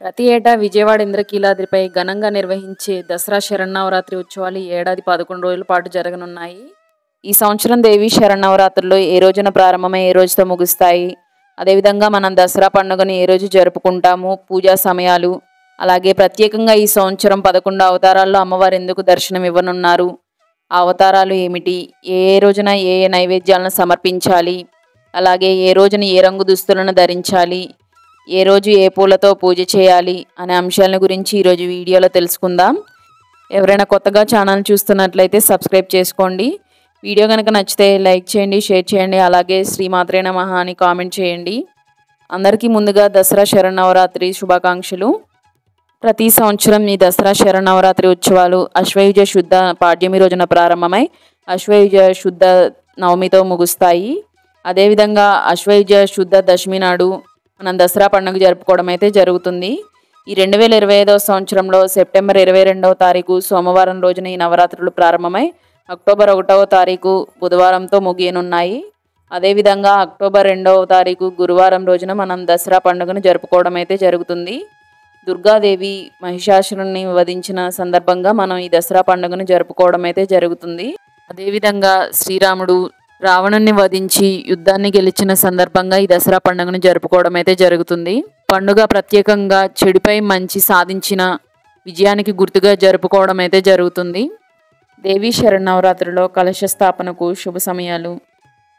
ప్రతి ఏటా విజయవాడ ఇంద్రకీలాద్రిపై ఘనంగా నిర్వహించే దసరా శరన్నవరాత్రి ఉత్సవాలు ఈ ఏడాది 11 రోజుల పాటు జరగనున్నాయి. ఈ సంవత్సరం దేవీ శరన్నవరాత్రులు ఏ రోజున ప్రారంభమై ఏ రోజుతో ముగుస్తాయి, అదేవిధంగా మనం దసరా పండుగను ఏ రోజు జరుపుకుంటాము, పూజా సమయాలు, అలాగే ప్రత్యేకంగా ఈ సంవత్సరం 11 అవతారాల్లో అమ్మవారు ఎందుకు దర్శనం ఇవ్వనున్నారు, ఆ అవతారాలు ఏమిటి, ఏ రోజున ఏ నైవేద్యాలను సమర్పించాలి, అలాగే ఏ రోజున ఏ రంగు దుస్తులను ధరించాలి, ఏ రోజు ఏ పూలతో పూజ చేయాలి అనే అంశాలను గురించి ఈరోజు వీడియోలో తెలుసుకుందాం. ఎవరైనా కొత్తగా ఛానల్ చూస్తున్నట్లయితే సబ్స్క్రైబ్ చేసుకోండి. వీడియో కనుక నచ్చితే లైక్ చేయండి, షేర్ చేయండి, అలాగే శ్రీమాత్రే నమః అని కామెంట్ చేయండి. అందరికీ ముందుగా దసరా శరన్నవరాత్రి శుభాకాంక్షలు. ప్రతి సంవత్సరం ఈ దసరా శరన్నవరాత్రి ఉత్సవాలు అశ్వయుజ శుద్ధ పాడ్యమి రోజున ప్రారంభమై అశ్వయుజ శుద్ధ నవమితో ముగుస్తాయి. అదేవిధంగా అశ్వయుజ శుద్ధ దశమి నాడు మనం దసరా పండుగ జరుపుకోవడం అయితే జరుగుతుంది. ఈ 2025వ సంవత్సరంలో సెప్టెంబర్ 22వ తారీఖు సోమవారం రోజున ఈ నవరాత్రులు ప్రారంభమై అక్టోబర్ 1వ తారీఖు బుధవారంతో ముగియనున్నాయి. అదేవిధంగా అక్టోబర్ 2వ తారీఖు గురువారం రోజున మనం దసరా పండుగను జరుపుకోవడం అయితే జరుగుతుంది. దుర్గాదేవి మహిషాసురుని వధించిన సందర్భంగా మనం ఈ దసరా పండుగను జరుపుకోవడం అయితే జరుగుతుంది. అదేవిధంగా శ్రీరాముడు రావణుని వధించి యుద్ధాన్ని గెలిచిన సందర్భంగా ఈ దసరా పండుగను జరుపుకోవడం అయితే జరుగుతుంది. పండుగ ప్రత్యేకంగా చెడుపై మంచి సాధించిన విజయానికి గుర్తుగా జరుపుకోవడం అయితే జరుగుతుంది. దేవీ శరన్నవరాత్రిలో కలశ స్థాపనకు శుభ సమయాలు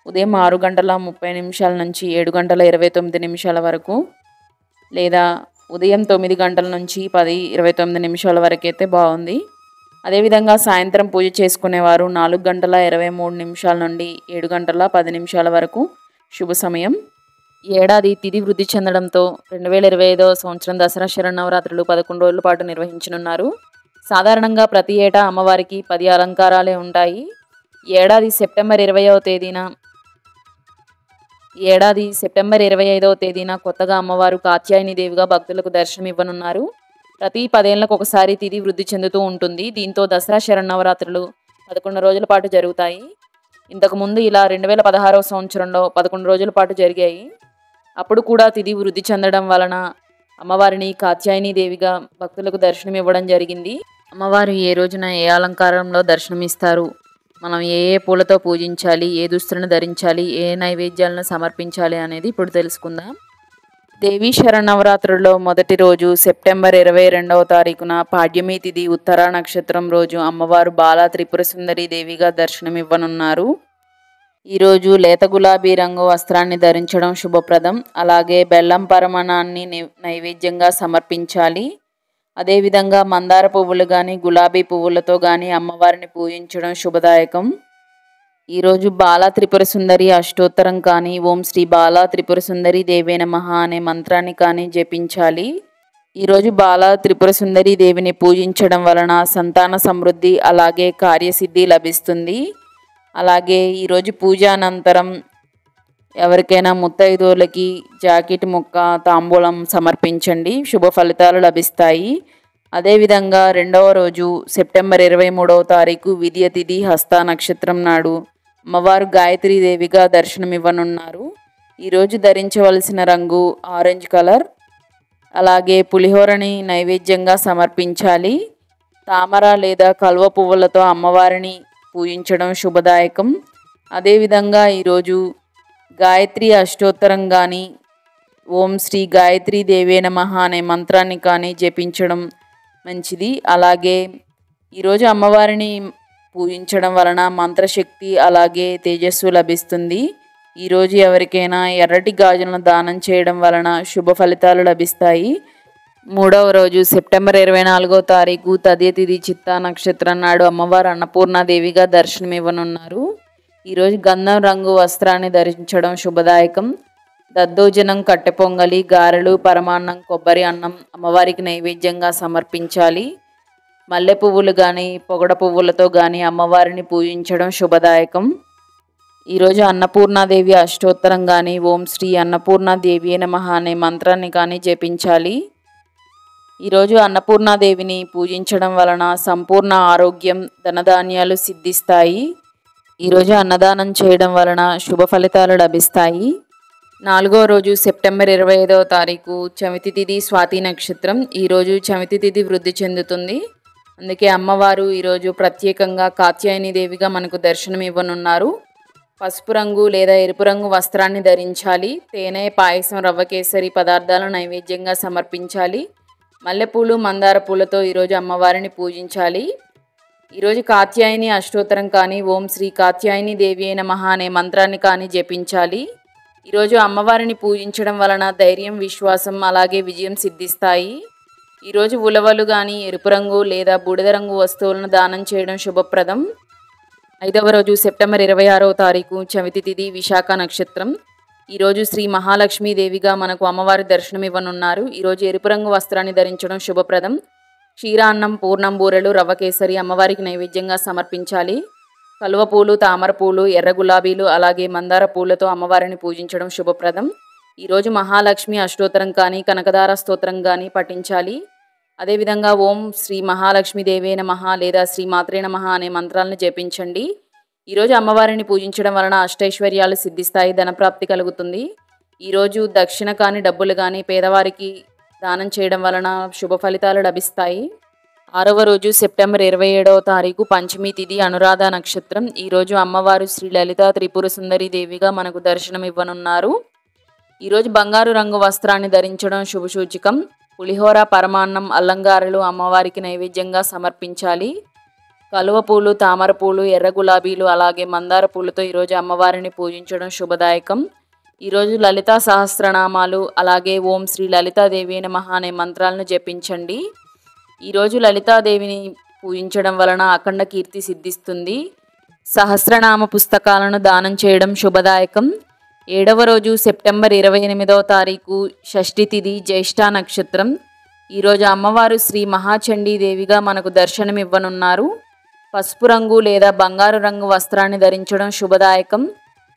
ఉదయం 6:30 నుంచి 7:29 వరకు, లేదా ఉదయం 9 నుంచి 10:29 వరకు అయితే బాగుంది. అదేవిధంగా సాయంత్రం పూజ చేసుకునేవారు 4:23 నుండి 7:10 వరకు శుభ సమయం. ఏడాది తిథి వృద్ధి చెందడంతో 2025వ సంవత్సరం దసరా శరన్నవరాత్రులు 11 రోజుల పాటు నిర్వహించనున్నారు. సాధారణంగా ప్రతి ఏటా అమ్మవారికి 10 అలంకారాలే ఉంటాయి. ఏడాది సెప్టెంబర్ 25వ తేదీన కొత్తగా అమ్మవారు కాత్యాయని దేవిగా భక్తులకు దర్శనం ఇవ్వనున్నారు. ప్రతి 10 ఏళ్లకు ఒకసారి తిథి వృద్ధి చెందుతూ ఉంటుంది. దీంతో దసరా శరన్నవరాత్రులు 11 రోజుల పాటు జరుగుతాయి. ఇంతకుముందు ఇలా 2016వ సంవత్సరంలో 11 రోజుల పాటు జరిగాయి. అప్పుడు కూడా తిథి వృద్ధి చెందడం వలన అమ్మవారిని కాత్యాయని దేవిగా భక్తులకు దర్శనం ఇవ్వడం జరిగింది. అమ్మవారు ఏ రోజున ఏ అలంకారంలో దర్శనమిస్తారు, మనం ఏ ఏ పూలతో పూజించాలి, ఏ దుస్తులను ధరించాలి, ఏ నైవేద్యాలను సమర్పించాలి అనేది ఇప్పుడు తెలుసుకుందాం. దేవీ శరన్నవరాత్రుల్లో మొదటి రోజు సెప్టెంబర్ 22వ తారీఖున పాడ్యమి తిథి ఉత్తరా నక్షత్రం రోజు అమ్మవారు బాలా త్రిపుర సుందరి దేవిగా దర్శనమివ్వనున్నారు. ఈరోజు లేత గులాబీ రంగు వస్త్రాన్ని ధరించడం శుభప్రదం. అలాగే బెల్లం పరమాన్నాన్ని నైవేద్యంగా సమర్పించాలి. అదేవిధంగా మందార పువ్వులు కానీ గులాబీ పువ్వులతో కానీ అమ్మవారిని పూజించడం శుభదాయకం. ఈరోజు బాలా త్రిపుర సుందరి అష్టోత్తరం కానీ ఓం శ్రీ బాలా త్రిపుర సుందరి దేవే నమః అనే మంత్రాన్ని కానీ జపించాలి. ఈరోజు బాలా త్రిపుర సుందరి దేవిని పూజించడం వలన సంతాన సమృద్ధి అలాగే కార్యసిద్ధి లభిస్తుంది. అలాగే ఈరోజు పూజ అనంతరం ఎవరికైనా ముత్తైదువులకి జాకెట్ ముక్క తాంబూలం సమర్పించండి, శుభ ఫలితాలు లభిస్తాయి. అదేవిధంగా రెండవ రోజు సెప్టెంబర్ 23వ తారీఖు విద్య తిథి హస్త నక్షత్రం నాడు అమ్మవారు గాయత్రీ దేవిగా దర్శనమివ్వనున్నారు. ఈరోజు ధరించవలసిన రంగు ఆరెంజ్ కలర్. అలాగే పులిహోరని నైవేద్యంగా సమర్పించాలి. తామర లేదా కల్వ పువ్వులతో అమ్మవారిని పూజించడం శుభదాయకం. అదేవిధంగా ఈరోజు గాయత్రి అష్టోత్తరం కానీ ఓం శ్రీ గాయత్రీ దేవే నమః అనే మంత్రాన్ని కానీ జపించడం మంచిది. అలాగే ఈరోజు అమ్మవారిని పూజించడం వలన మంత్రశక్తి అలాగే తేజస్సు లభిస్తుంది. ఈరోజు ఎవరికైనా ఎర్రటి గాజులను దానం చేయడం వలన శుభ ఫలితాలు లభిస్తాయి. మూడవ రోజు సెప్టెంబర్ 24వ తారీఖు తదియ తిథి చిత్తా నక్షత్రం నాడు అమ్మవారు అన్నపూర్ణాదేవిగా దర్శనమివ్వనున్నారు. ఈరోజు గంధం రంగు వస్త్రాన్ని ధరించడం శుభదాయకం. దద్దోజనం, కట్టె పొంగలి, గారెలు, పరమాన్నం, కొబ్బరి అన్నం అమ్మవారికి నైవేద్యంగా సమర్పించాలి. మల్లె పువ్వులు కానీ పొగడ పువ్వులతో కానీ అమ్మవారిని పూజించడం శుభదాయకం. ఈరోజు అన్నపూర్ణాదేవి అష్టోత్తరం కానీ ఓం శ్రీ అన్నపూర్ణాదేవి నమః అనే మంత్రాన్ని కానీ జపించాలి. ఈరోజు అన్నపూర్ణాదేవిని పూజించడం వలన సంపూర్ణ ఆరోగ్యం, ధనధాన్యాలు సిద్ధిస్తాయి. ఈరోజు అన్నదానం చేయడం వలన శుభ ఫలితాలు లభిస్తాయి. నాలుగో రోజు సెప్టెంబర్ 25వ తారీఖు చవితి తిథి స్వాతి నక్షత్రం. ఈరోజు చవితి తిథి వృద్ధి చెందుతుంది. అందుకే అమ్మవారు ఈరోజు ప్రత్యేకంగా కాత్యాయని దేవిగా మనకు దర్శనం ఇవ్వనున్నారు. పసుపు రంగు లేదా ఎరుపు రంగు వస్త్రాన్ని ధరించాలి. తేనె, పాయసం, రవ్వ కేసరి పదార్థాలను నైవేద్యంగా సమర్పించాలి. మల్లెపూలు, మందార పూలతో ఈరోజు అమ్మవారిని పూజించాలి. ఈరోజు కాత్యాయని అష్టోత్తరం కానీ, ఓం శ్రీ కాత్యాయని దేవియే నమః అనే మంత్రాన్ని కానీ జపించాలి. ఈరోజు అమ్మవారిని పూజించడం వలన ధైర్యం, విశ్వాసం అలాగే విజయం సిద్ధిస్తాయి. ఈరోజు ఉలవలు కానీ, ఎరుపు రంగు లేదా బూడిద రంగు వస్తువులను దానం చేయడం శుభప్రదం. 5వ రోజు సెప్టెంబర్ 26వ తారీఖు చవితి తిథి విశాఖ నక్షత్రం. ఈరోజు శ్రీ మహాలక్ష్మీదేవిగా మనకు అమ్మవారి దర్శనం ఇవ్వనున్నారు. ఈరోజు ఎరుపు రంగు వస్త్రాన్ని ధరించడం శుభప్రదం. క్షీరాన్నం, పూర్ణం బూరెలు, రవ్వ కేసరి అమ్మవారికి నైవేద్యంగా సమర్పించాలి. కలువ పూలు, తామర పూలు, ఎర్ర గులాబీలు అలాగే మందార పూలతో అమ్మవారిని పూజించడం శుభప్రదం. ఈరోజు మహాలక్ష్మి అష్టోత్తరం కానీ, కనకదార స్తోత్రం కానీ పఠించాలి. అదేవిధంగా ఓం శ్రీ మహాలక్ష్మీదేవే నమః లేదా శ్రీ మాత్రే నమః అనే మంత్రాలను జపించండి. ఈరోజు అమ్మవారిని పూజించడం వలన అష్టైశ్వర్యాలు సిద్ధిస్తాయి, ధనప్రాప్తి కలుగుతుంది. ఈరోజు దక్షిణ కానీ, డబ్బులు కానీ పేదవారికి దానం చేయడం వలన శుభ ఫలితాలు లభిస్తాయి. 6వ రోజు సెప్టెంబర్ 27వ తారీఖు పంచమి తిథి అనురాధ నక్షత్రం. ఈరోజు అమ్మవారు శ్రీ లలిత త్రిపుర సుందరి దేవిగా మనకు దర్శనం ఇవ్వనున్నారు. ఈరోజు బంగారు రంగు వస్త్రాన్ని ధరించడం శుభసూచకం. పులిహోర, పరమాన్నం, అల్లంగారలు అమ్మవారికి నైవేద్యంగా సమర్పించాలి. కలువ పూలు, తామర పూలు, ఎర్ర గులాబీలు అలాగే మందార పూలతో ఈరోజు అమ్మవారిని పూజించడం శుభదాయకం. ఈరోజు లలితా సహస్రనామాలు అలాగే ఓం శ్రీ లలితాదేవి నమః అనే మంత్రాలను జపించండి. ఈరోజు లలితాదేవిని పూజించడం వలన అఖండ కీర్తి సిద్ధిస్తుంది. సహస్రనామ పుస్తకాలను దానం చేయడం శుభదాయకం. 7వ రోజు సెప్టెంబర్ 28వ తారీఖు షష్ఠి తిథి జ్యేష్ఠ నక్షత్రం. ఈరోజు అమ్మవారు శ్రీ మహాచండీ దేవిగా మనకు దర్శనం ఇవ్వనున్నారు. పసుపు రంగు లేదా బంగారు రంగు వస్త్రాన్ని ధరించడం శుభదాయకం.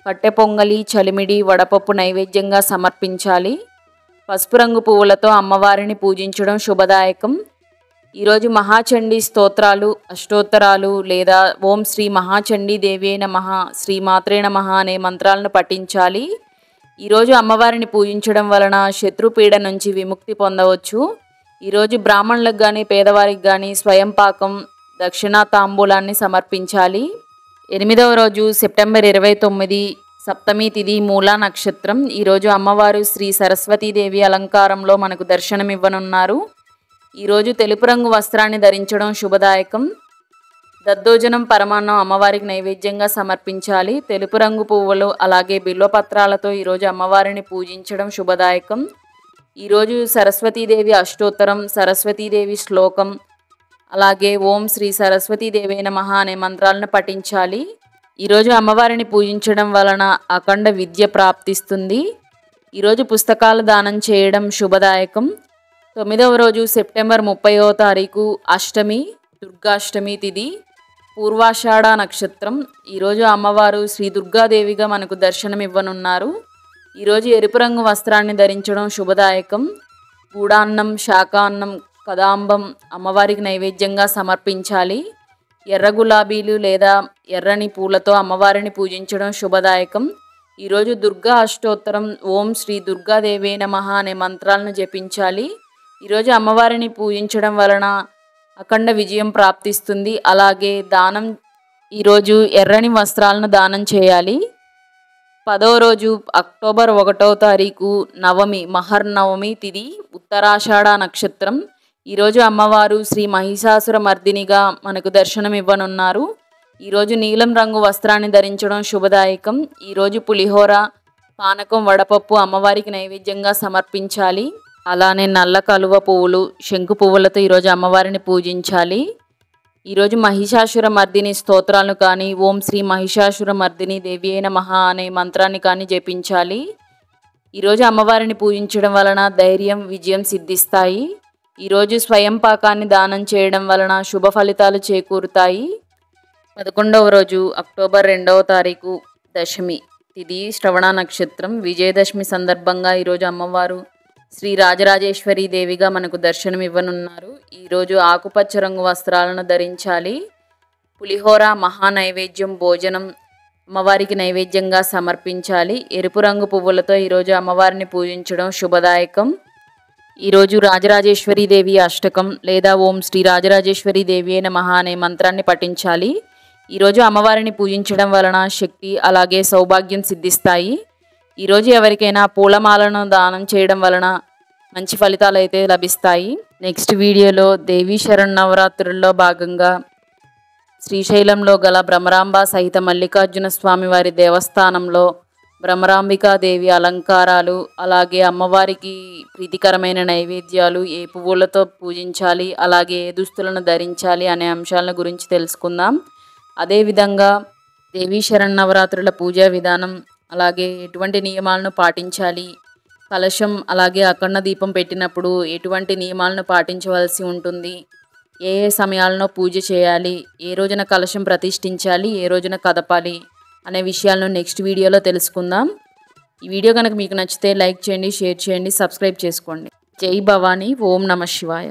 కట్టె పొంగలి, చలిమిడి, వడపప్పు నైవేద్యంగా సమర్పించాలి. పసుపు రంగు పువ్వులతో అమ్మవారిని పూజించడం శుభదాయకం. ఈరోజు మహాచండీ స్తోత్రాలు, అష్టోత్తరాలు లేదా ఓం శ్రీ మహాచండీ దేవియే నమః, శ్రీ మాత్రే నమః అనే మంత్రాలను పఠించాలి. ఈరోజు అమ్మవారిని పూజించడం వలన శత్రుపీడ నుంచి విముక్తి పొందవచ్చు. ఈరోజు బ్రాహ్మణులకు కానీ, పేదవారికి కానీ స్వయం పాకం, దక్షిణా తాంబూలాన్ని సమర్పించాలి. 8వ రోజు సెప్టెంబర్ 29 సప్తమి తిథి మూలా నక్షత్రం. ఈరోజు అమ్మవారు శ్రీ సరస్వతీదేవి అలంకారంలో మనకు దర్శనం ఇవ్వనున్నారు. ఈరోజు తెలుపు రంగు వస్త్రాన్ని ధరించడం శుభదాయకం. దద్దోజనం, పరమాన్నం అమ్మవారికి నైవేద్యంగా సమర్పించాలి. తెలుపు రంగు పువ్వులు అలాగే బిల్వపత్రాలతో ఈరోజు అమ్మవారిని పూజించడం శుభదాయకం. ఈరోజు సరస్వతీదేవి అష్టోత్తరం, సరస్వతీదేవి శ్లోకం అలాగే ఓం శ్రీ సరస్వతీదేవే నమః అనే మంత్రాలను పఠించాలి. ఈరోజు అమ్మవారిని పూజించడం వలన అఖండ విద్య ప్రాప్తిస్తుంది. ఈరోజు పుస్తకాలు దానం చేయడం శుభదాయకం. 9వ రోజు సెప్టెంబర్ 30వ తారీఖు అష్టమి దుర్గాష్టమి తిథి పూర్వాషాఢ నక్షత్రం. ఈరోజు అమ్మవారు శ్రీ దుర్గాదేవిగా మనకు దర్శనం ఇవ్వనున్నారు. ఈరోజు ఎరుపు రంగు వస్త్రాన్ని ధరించడం శుభదాయకం. గూడాన్నం, శాకాన్నం, కదాంబం అమ్మవారికి నైవేద్యంగా సమర్పించాలి. ఎర్ర గులాబీలు లేదా ఎర్రని పూలతో అమ్మవారిని పూజించడం శుభదాయకం. ఈరోజు దుర్గా అష్టోత్తరం, ఓం శ్రీ దుర్గాదేవే నమః అనే మంత్రాలను జపించాలి. ఈరోజు అమ్మవారిని పూజించడం వలన అఖండ విజయం ప్రాప్తిస్తుంది. అలాగే దానం ఈరోజు ఎర్రని వస్త్రాలను దానం చేయాలి. 10వ రోజు అక్టోబర్ 1వ తారీఖు నవమి మహర్నవమి తిథి ఉత్తరాషాఢ నక్షత్రం. ఈరోజు అమ్మవారు శ్రీ మహిషాసుర మర్దినిగా మనకు దర్శనం ఇవ్వనున్నారు. ఈరోజు నీలం రంగు వస్త్రాన్ని ధరించడం శుభదాయకం. ఈరోజు పులిహోర, పానకం, వడపప్పు అమ్మవారికి నైవేద్యంగా సమర్పించాలి. అలానే నల్ల కలువ పువ్వులు, శంకు పువ్వులతో ఈరోజు అమ్మవారిని పూజించాలి. ఈరోజు మహిషాసుర మర్దిని స్తోత్రాలను కానీ, ఓం శ్రీ మహిషాసుర మర్దిని దేవియే నమః అనే మంత్రాన్ని కానీ జపించాలి. ఈరోజు అమ్మవారిని పూజించడం వలన ధైర్యం, విజయం సిద్ధిస్తాయి. ఈరోజు స్వయం పాకాన్ని దానం చేయడం వలన శుభ ఫలితాలు చేకూరుతాయి. 11వ రోజు అక్టోబర్ 2వ తారీఖు దశమి తిథి శ్రవణ నక్షత్రం. విజయదశమి సందర్భంగా ఈరోజు అమ్మవారు శ్రీ రాజరాజేశ్వరి దేవిగా మనకు దర్శనం ఇవ్వనున్నారు. ఈరోజు ఆకుపచ్చ రంగు వస్త్రాలను ధరించాలి. పులిహోర, మహానైవేద్యం, భోజనం అమ్మవారికి నైవేద్యంగా సమర్పించాలి. ఎరుపు రంగు పువ్వులతో ఈరోజు అమ్మవారిని పూజించడం శుభదాయకం. ఈరోజు రాజరాజేశ్వరి దేవి అష్టకం లేదా ఓం శ్రీ రాజరాజేశ్వరి దేవియే నమః అనే మంత్రాన్ని పఠించాలి. ఈరోజు అమ్మవారిని పూజించడం వలన శక్తి అలాగే సౌభాగ్యం సిద్ధిస్తాయి. ఈరోజు ఎవరికైనా పూలమాలను దానం చేయడం వలన మంచి ఫలితాలు అయితే లభిస్తాయి. నెక్స్ట్ వీడియోలో దేవీ శరన్నవరాత్రుల్లో భాగంగా శ్రీశైలంలో గల భ్రమరాంబ సహిత మల్లికార్జున స్వామి వారి దేవస్థానంలో భ్రమరాంబికాదేవి అలంకారాలు, అలాగే అమ్మవారికి ప్రీతికరమైన నైవేద్యాలు, ఏ పువ్వులతో పూజించాలి, అలాగే ఏ దుస్తులను ధరించాలి అనే అంశాలను గురించి తెలుసుకుందాం. అదేవిధంగా దేవీ శరన్నవరాత్రుల పూజా విధానం, అలాగే ఎటువంటి నియమాలను పాటించాలి, కలశం అలాగే అఖండ దీపం పెట్టినప్పుడు ఎటువంటి నియమాలను పాటించవలసి ఉంటుంది, ఏ ఏ సమయాల్లో పూజ చేయాలి, ఏ రోజున కలశం ప్రతిష్ఠించాలి, ఏ రోజున కదపాలి అనే విషయాలను నెక్స్ట్ వీడియోలో తెలుసుకుందాం. ఈ వీడియో కనుక మీకు నచ్చితే లైక్ చేయండి, షేర్ చేయండి, సబ్స్క్రైబ్ చేసుకోండి. జై భవానీ. ఓం నమః శివాయ.